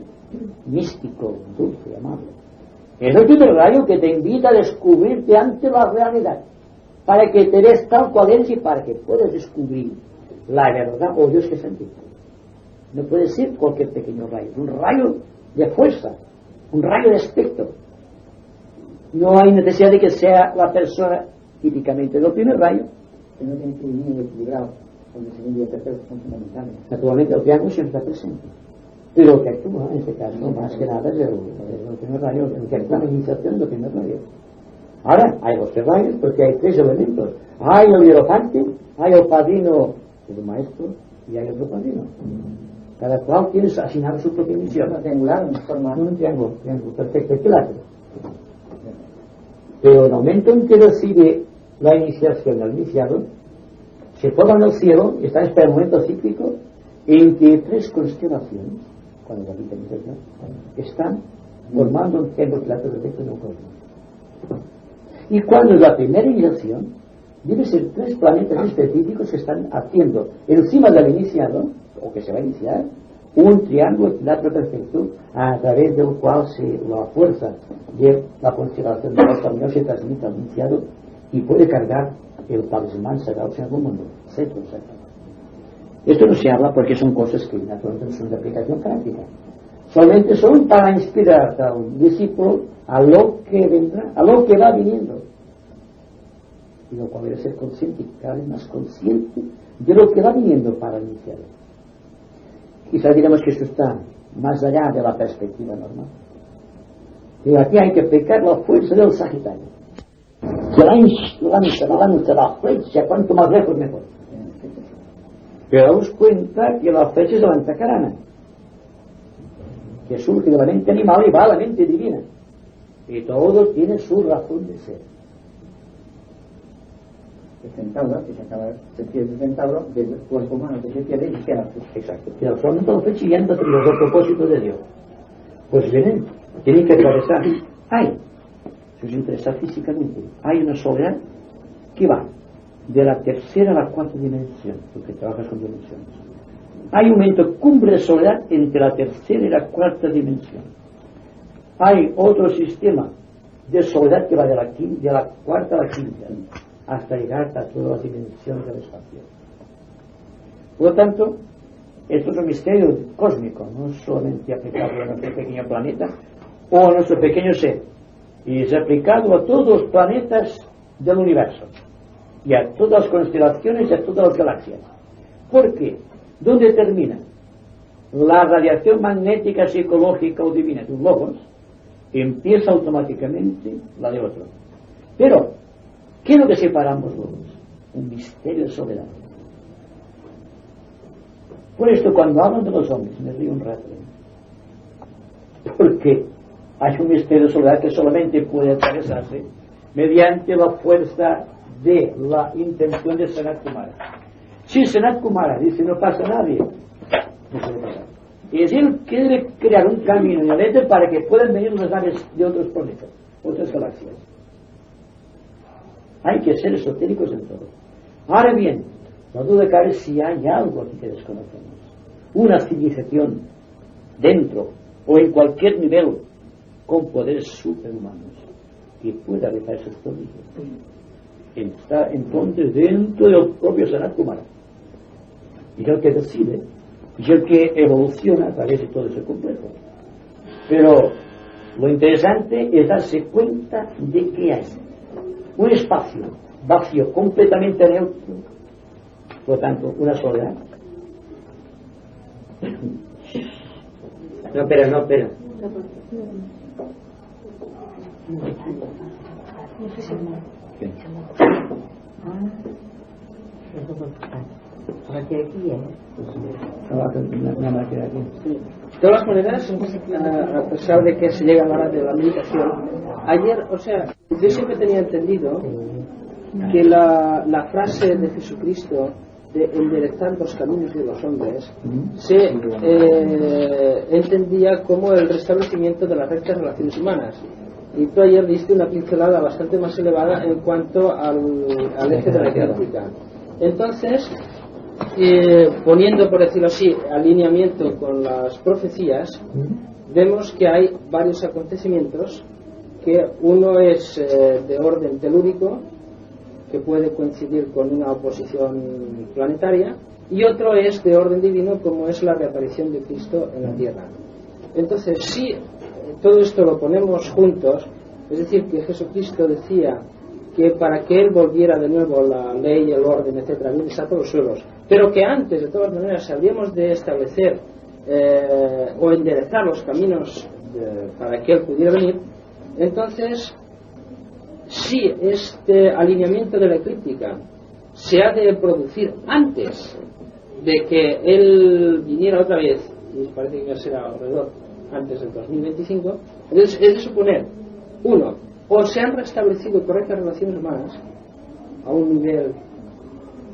místico, dulce, amable. Es el primer rayo que te invita a descubrirte ante la realidad, para que te des tal cual eres y para que puedas descubrir la verdad o Dios que es en ti. No puede ser cualquier pequeño rayo, un rayo de fuerza, un rayo de aspecto. No hay necesidad de que sea la persona típicamente del primer rayo, que no tiene que ir bien equilibrado, donde se vive terceros son fundamentales. Naturalmente el triángulo siempre está presente, pero lo que actúa en este caso más que nada es el primer rayo, el que actúa en la iniciación del primer rayo. Ahora hay los 3 rayos porque hay 3 elementos, hay el hierofante, hay el padrino, el maestro, y hay otro padrino. Cada cual tiene asignado su propia misión. Un triangular, en forma... Un triángulo, perfecto, equilátero. Pero el momento en que recibe la iniciación al iniciado, se forma en el cielo y está en este momento cíclico en que 3 constelaciones, cuando la vida iniciación, están formando un triángulo equilátero perfecto en un cosmos. Y cuando es la primera iniciación, debe ser 3 planetas específicos que están haciendo encima del iniciado, o que se va a iniciar, un triángulo equilátero perfecto a través del cual la fuerza de la constelación de los caminos se transmite al iniciado y puede cargar el talismán sagrado en algún mundo. Esto no se habla porque son cosas que naturalmente no son de aplicación práctica. Solamente son para inspirar al discípulo a lo que vendrá, a lo que va viniendo. Y lo cual debe ser consciente, cada vez más consciente de lo que va viniendo para iniciar. Quizás digamos que esto está más allá de la perspectiva normal. Y aquí hay que aplicar la fuerza del Sagitario. Que lanza la flecha, cuanto más lejos mejor. Pero daos cuenta que la flecha es de la antacarana, que surge de la mente animal y va a la mente divina. Y todo tiene su razón de ser. El centauro, que se pierde el centauro, del cuerpo humano que se pierde y se queda. Exacto. Y solamente la flecha y anda tras los propósitos de Dios. Pues vienen, tienen que atravesar. Si os interesa físicamente, hay una soledad que va de la tercera a la cuarta dimensión, porque trabajas con dimensiones. Hay un momento cumbre de soledad entre la tercera y la cuarta dimensión. Hay otro sistema de soledad que va de la cuarta a la quinta, hasta llegar a todas las dimensiones del espacio. Por lo tanto, esto es un misterio cósmico, no solamente aplicable a nuestro pequeño planeta o a nuestro pequeño ser, y es aplicado a todos los planetas del universo y a todas las constelaciones y a todas las galaxias. ¿Por qué? ¿Dónde termina la radiación magnética, psicológica o divina de un logos? Empieza automáticamente la de otro. Pero, ¿qué es lo que separa ambos logos? Un misterio de soledad. Por esto, cuando hablan de los hombres, me río un rato. Porque hay un misterio de soledad que solamente puede atravesarse mediante la fuerza de la intención de Sanat Kumara. Si Sanat Kumara dice no pasa nadie, no puede pasar. Y es él que debe crear un camino en el éter para que puedan venir las naves de otros planetas, otras galaxias. Hay que ser esotéricos en todo. Ahora bien, no duda cabe si hay algo aquí que desconocemos. Una civilización dentro o en cualquier nivel con poderes superhumanos que pueda realizar esos prodigios. Está entonces dentro del propio Sanat Kumara. Y es el que decide, y es el que evoluciona a través de todo ese complejo. Pero lo interesante es darse cuenta de que hay un espacio vacío, completamente neutro, por lo tanto, una soledad. No, espera. De todas maneras, a pesar de que se llega a la hora de la meditación, ayer, yo siempre tenía entendido que la frase de Jesucristo de enderezar los caminos de los hombres se entendía como el restablecimiento de las rectas relaciones humanas. Y tú ayer diste una pincelada bastante más elevada en cuanto al eje de la crítica. Entonces, poniendo, por decirlo así, alineamiento con las profecías, vemos que hay varios acontecimientos, que uno es de orden telúrico, que puede coincidir con una oposición planetaria, y otro es de orden divino, como es la reaparición de Cristo en la Tierra. Entonces, si todo esto lo ponemos juntos, es decir, que Jesucristo decía que para que Él volviera de nuevo la ley, el orden, etcétera, bien está todos los suelos, pero que antes, de todas maneras, habríamos de establecer o enderezar los caminos para que Él pudiera venir. Entonces, si este alineamiento de la eclíptica se ha de producir antes de que Él viniera otra vez, y parece que será alrededor antes del 2025, entonces es de suponer, uno, o se han restablecido correctas relaciones humanas a un nivel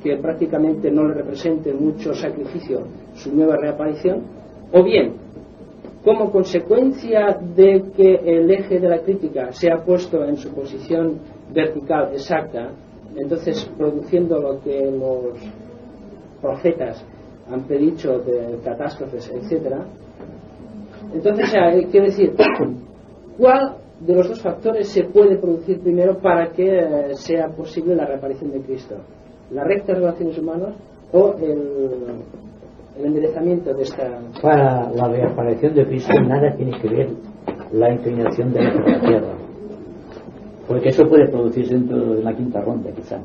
que prácticamente no le represente mucho sacrificio su nueva reaparición, o bien, como consecuencia de que el eje de la crítica se ha puesto en su posición vertical exacta, entonces produciendo lo que los profetas han predicho de catástrofes, etcétera. Entonces hay que decir, ¿cuál de los dos factores se puede producir primero para que sea posible la reaparición de Cristo? ¿Las rectas relaciones humanas o el enderezamiento de esta? Para la reaparición de Cristo nada tiene que ver la inclinación de la Tierra, porque eso puede producirse dentro de la quinta ronda, quizá,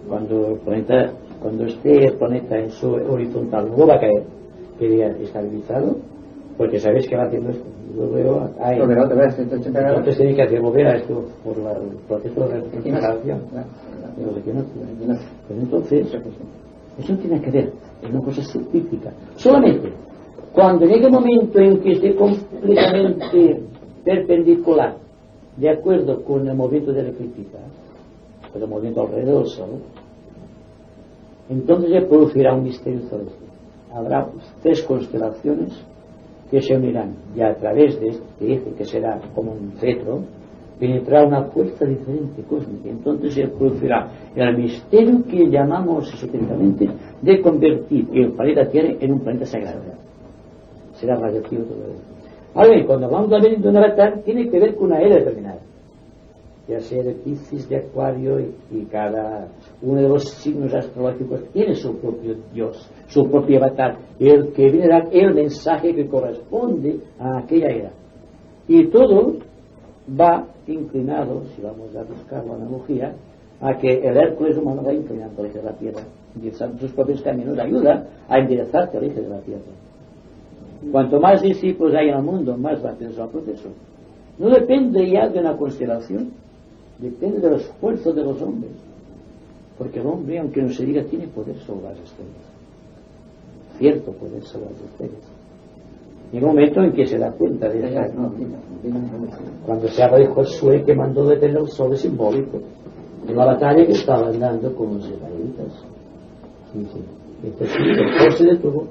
cuando esté el planeta en su horizontal no va a caer, quedaría estabilizado, porque sabéis que va haciendo esto. Luego hay, entonces tiene que hacer mover a esto por el proceso de recuperación. Pero entonces eso tiene que ver, es una cosa científica. Solamente cuando llegue el momento en que esté completamente perpendicular, de acuerdo con el movimiento de la eclíptica, con el movimiento alrededor del Sol, entonces se producirá un misterio celeste. Habrá 3 constelaciones que se unirán, y a través de este eje, que será como un cetro, penetrará una fuerza diferente cósmica. Entonces se producirá el misterio que llamamos esotéricamente de convertir el planeta Tierra en un planeta sagrado. Será radioactivo todo esto. Ahora bien, cuando hablamos de un avatar, tiene que ver con una era determinada, ya sea de Piscis, de Acuario, y cada uno de los signos astrológicos tiene su propio Dios, su propio avatar, el que viene a dar el mensaje que corresponde a aquella era. Y todo va inclinado, si vamos a buscar la analogía, a que el Hércules humano va inclinando el eje de la Tierra, y sus propios caminos ayuda a enderezarse el eje de la Tierra. Cuanto más discípulos hay en el mundo, más rápido será el proceso. No depende ya de una constelación, depende del esfuerzo de los hombres, porque el hombre, aunque no se diga, tiene poder sobre las estrellas, cierto poder sobre las estrellas. Llega un momento en que se da cuenta de esto. Cuando se habla de Josué, que mandó detener el sol, es simbólico de la batalla que estaban dando con los israelitas. Entonces el sol se detuvo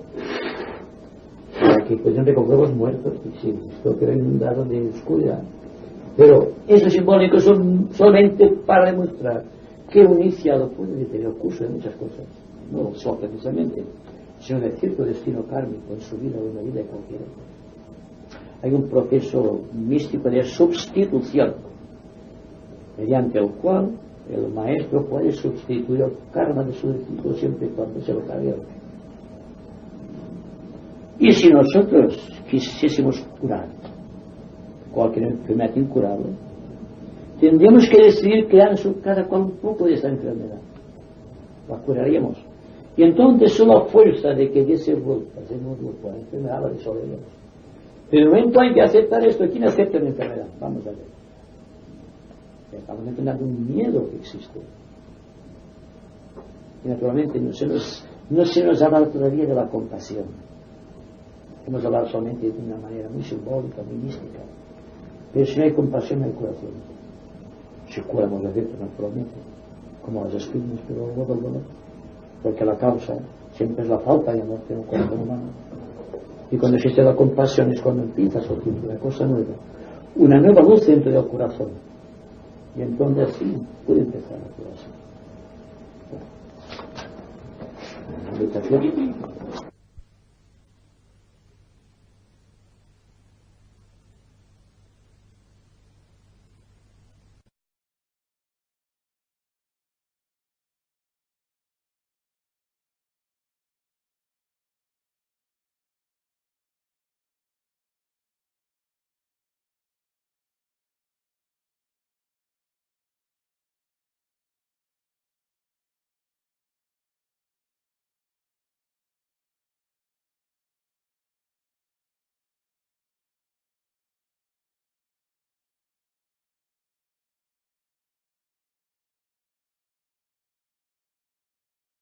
para que pudieran recoger los muertos, y sí, esto quedó inundado de oscuridad. Pero eso es simbólico solamente para demostrar que un iniciado puede tener curso de muchas cosas, no solo precisamente, sino de cierto destino kármico en su vida o en la vida de cualquiera. Hay un proceso místico de sustitución, mediante el cual el maestro puede sustituir el karma de su discípulo siempre y cuando se lo cargue. Y si nosotros quisiésemos curar cualquier enfermedad incurable, tendríamos que decidir crear cada cual un poco de esa enfermedad. La curaríamos. Y entonces solo a fuerza de que diese vueltas en un grupo la enfermedad la disolveríamos. Pero el momento hay que aceptar esto. ¿Quién acepta la enfermedad? Vamos a ver. Estamos enfrentando un miedo que existe. Y naturalmente no se nos habla todavía de la compasión. Hemos hablado solamente de una manera muy simbólica, muy mística. Pero si no hay compasión, no hay curación. Se curan los defectos naturalmente, como las espinas, pero luego el dolor. Porque la causa siempre es la falta de amor de un corazón humano. Y cuando existe la compasión es cuando empieza a surgir una cosa nueva, una nueva luz dentro del corazón. Y entonces sí puede empezar a curarse. La meditación